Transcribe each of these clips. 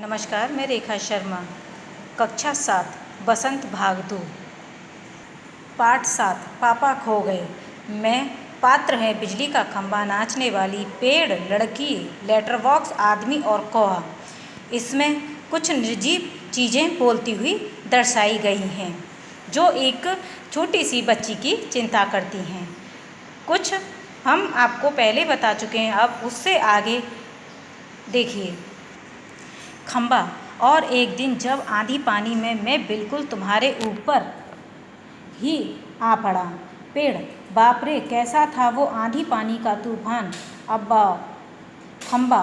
नमस्कार, मैं रेखा शर्मा। कक्षा 7 बसंत भाग 2 पाठ 7 पापा खो गए। मैं पात्र है बिजली का खंभा, नाचने वाली पेड़, लड़की, लेटर बॉक्स, आदमी और कौआ। इसमें कुछ निर्जीव चीज़ें बोलती हुई दर्शाई गई हैं जो एक छोटी सी बच्ची की चिंता करती हैं। कुछ हम आपको पहले बता चुके हैं, अब उससे आगे देखिए। खंभा। और एक दिन जब आंधी पानी में मैं बिल्कुल तुम्हारे ऊपर ही आ पड़ा। पेड़। बाप रे, कैसा था वो आंधी पानी का तूफान। अब्बा। खंभा।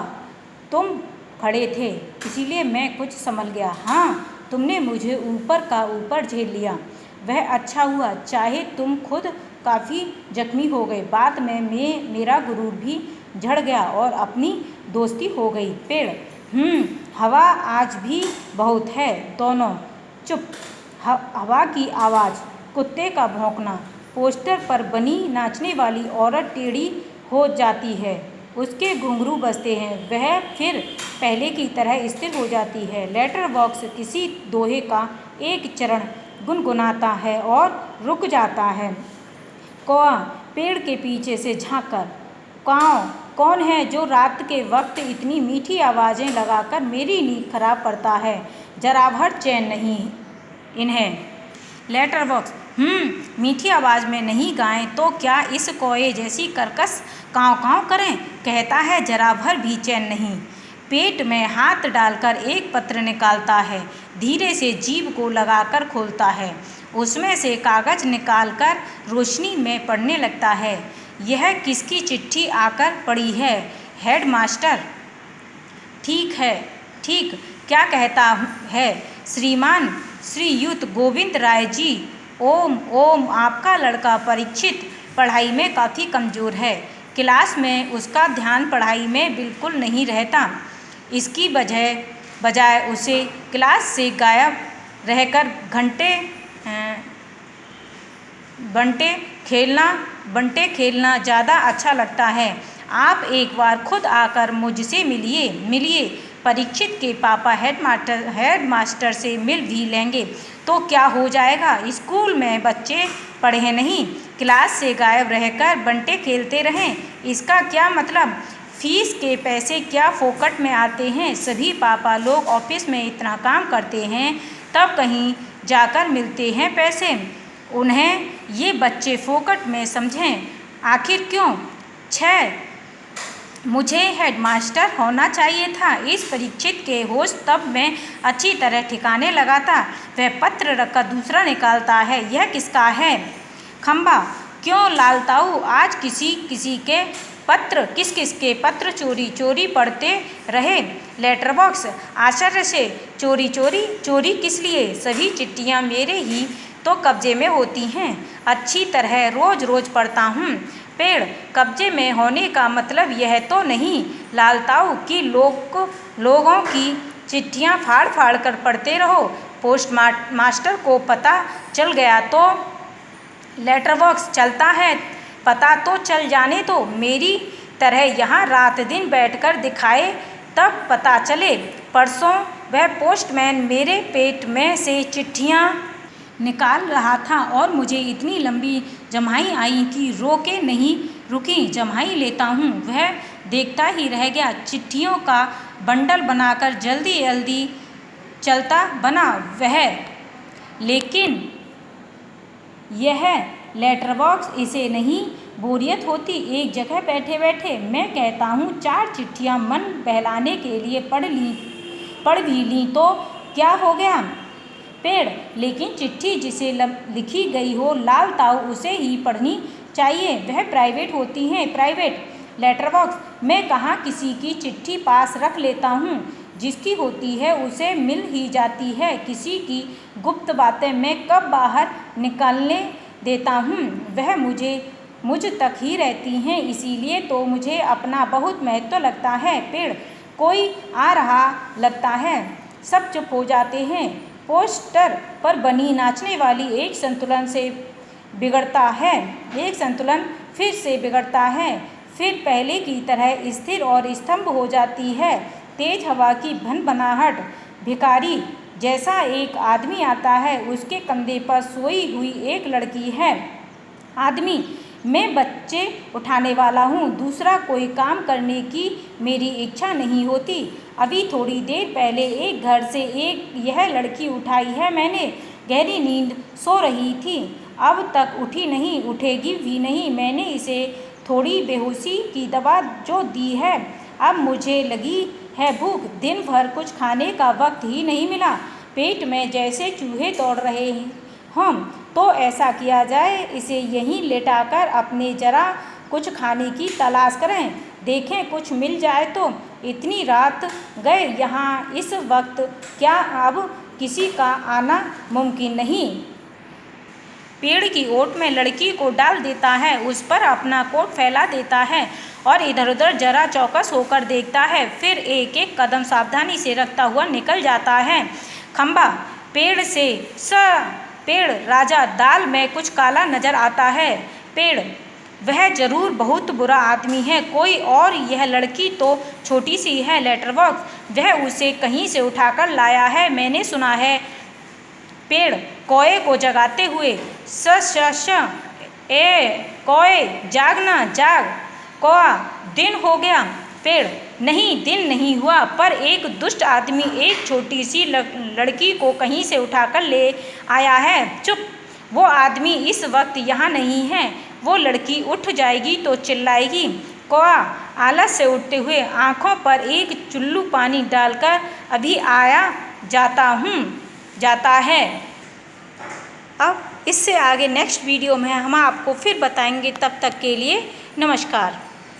तुम खड़े थे इसीलिए मैं कुछ संभल गया। हाँ, तुमने मुझे ऊपर का ऊपर झेल लिया, वह अच्छा हुआ, चाहे तुम खुद काफ़ी जख्मी हो गए। बाद में मेरा गुरूर भी झड़ गया और अपनी दोस्ती हो गई। पेड़। हवा आज भी बहुत है। दोनों चुप। हवा की आवाज़, कुत्ते का भौंकना, पोस्टर पर बनी नाचने वाली औरत टेढ़ी हो जाती है, उसके घुंघरू बजते हैं, वह फिर पहले की तरह स्थिर हो जाती है। लेटर बॉक्स किसी दोहे का एक चरण गुनगुनाता है और रुक जाता है। कौआ पेड़ के पीछे से झांककर, काऊ कौन है जो रात के वक्त इतनी मीठी आवाज़ें लगाकर मेरी नींद खराब करता है, जरा भर चैन नहीं इन्हें। Letter box. मीठी आवाज़ में नहीं गाएं तो क्या इस कौए जैसी कर्कश काँव काँव करें, कहता है जरा भर भी चैन नहीं। पेट में हाथ डालकर एक पत्र निकालता है, धीरे से जीभ को लगाकर खोलता है, उसमें से कागज़ निकालकर रोशनी में पढ़ने लगता है। यह किसकी चिट्ठी आकर पड़ी है? हेडमास्टर। ठीक है, ठीक। क्या कहता है? श्रीमान श्रीयुत गोविंद राय जी। ओम ओम, आपका लड़का परीक्षित पढ़ाई में काफ़ी कमज़ोर है। क्लास में उसका ध्यान पढ़ाई में बिल्कुल नहीं रहता। इसकी बजाय उसे क्लास से गायब रहकर बंटे खेलना ज़्यादा अच्छा लगता है। आप एक बार खुद आकर मुझसे मिलिए। परीक्षित के पापा हेडमास्टर से मिल भी लेंगे तो क्या हो जाएगा? स्कूल में बच्चे पढ़े नहीं, क्लास से गायब रहकर बंटे खेलते रहें, इसका क्या मतलब? फीस के पैसे क्या फोकट में आते हैं? सभी पापा लोग ऑफिस में इतना काम करते हैं, तब कहीं जाकर मिलते हैं पैसे। उन्हें ये बच्चे फोकट में समझें, आखिर क्यों? 6 मुझे हेडमास्टर होना चाहिए था। इस परीक्षित के होश तब में अच्छी तरह ठिकाने लगा था। वह पत्र रखकर दूसरा निकालता है। यह किसका है? खंभा। क्यों लालताऊ, आज किसी के पत्र, किस के पत्र चोरी चोरी पढ़ते रहे? लेटर बॉक्स आश्चर्य से। चोरी किस लिए? सभी चिट्ठियाँ मेरे ही तो कब्जे में होती हैं, अच्छी तरह रोज पढ़ता हूँ। पेड़। कब्जे में होने का मतलब यह तो नहीं लालताऊ कि लोगों की चिट्ठियाँ फाड़ कर पढ़ते रहो। पोस्ट मास्टर को पता चल गया तो? लेटर बॉक्स चलता है, पता तो चल जाने दो, मेरी तरह यहाँ रात दिन बैठकर दिखाए तब पता चले। परसों वह पोस्टमैन मेरे पेट में से चिट्ठियाँ निकाल रहा था और मुझे इतनी लंबी जम्हाई आई कि रोके नहीं रुकी। जम्हाई लेता हूँ, वह देखता ही रह गया। चिट्ठियों का बंडल बनाकर जल्दी चलता बना वह, लेकिन यह लेटर बॉक्स इसे नहीं बोरियत होती। एक जगह बैठे मैं कहता हूँ 4 चिट्ठियाँ मन बहलाने के लिए पढ़ भी ली तो क्या हो गया? पेड़। लेकिन चिट्ठी जिसे लिखी गई हो लालताऊ, उसे ही पढ़नी चाहिए, वह प्राइवेट होती हैं। प्राइवेट। Letter box. मैं कहाँ किसी की चिट्ठी पास रख लेता हूँ, जिसकी होती है उसे मिल ही जाती है। किसी की गुप्त बातें मैं कब बाहर निकलने देता हूँ, वह मुझ तक ही रहती हैं, इसीलिए तो मुझे अपना बहुत महत्व लगता है। पेड़। कोई आ रहा लगता है, सब चुप हो जाते हैं। पोस्टर पर बनी नाचने वाली एक संतुलन फिर से बिगड़ता है, फिर पहले की तरह स्थिर और स्तंभ हो जाती है। तेज हवा की भनभनाहट। भिखारी जैसा एक आदमी आता है, उसके कंधे पर सोई हुई एक लड़की है। आदमी: मैं बच्चे उठाने वाला हूँ, दूसरा कोई काम करने की मेरी इच्छा नहीं होती। अभी थोड़ी देर पहले एक घर से यह लड़की उठाई है मैंने। गहरी नींद सो रही थी, अब तक उठी नहीं, उठेगी भी नहीं। मैंने इसे थोड़ी बेहोशी की दवा जो दी है, अब मुझे लगी है भूख। दिन भर कुछ खाने का वक्त ही नहीं मिला, पेट में जैसे चूहे दौड़ रहे हों। तो ऐसा किया जाए, इसे यहीं लेटाकर अपने जरा कुछ खाने की तलाश करें, देखें कुछ मिल जाए तो। इतनी रात गए यहाँ इस वक्त, क्या अब किसी का आना मुमकिन नहीं? पेड़ की ओट में लड़की को डाल देता है, उस पर अपना कोट फैला देता है और इधर उधर जरा चौकस होकर देखता है, फिर एक एक कदम सावधानी से रखता हुआ निकल जाता है। खंबा: पेड़ से पेड़: राजा, दाल में कुछ काला नजर आता है। पेड़: वह जरूर बहुत बुरा आदमी है कोई, और यह लड़की तो छोटी सी है। लेटर बॉक्स: वह उसे कहीं से उठाकर लाया है, मैंने सुना है। पेड़ कौए को जगाते हुए: ए कौए, जागना, जाग। कौआ: दिन हो गया। पेड़: नहीं, दिन नहीं हुआ, पर एक दुष्ट आदमी एक छोटी सी लड़की को कहीं से उठाकर ले आया है। चुप, वो आदमी इस वक्त यहाँ नहीं है, वो लड़की उठ जाएगी तो चिल्लाएगी। कौआ आलस से उठते हुए आँखों पर एक चुल्लू पानी डालकर अभी आया जाता है। अब इससे आगे नेक्स्ट वीडियो में हम आपको फिर बताएंगे, तब तक के लिए नमस्कार।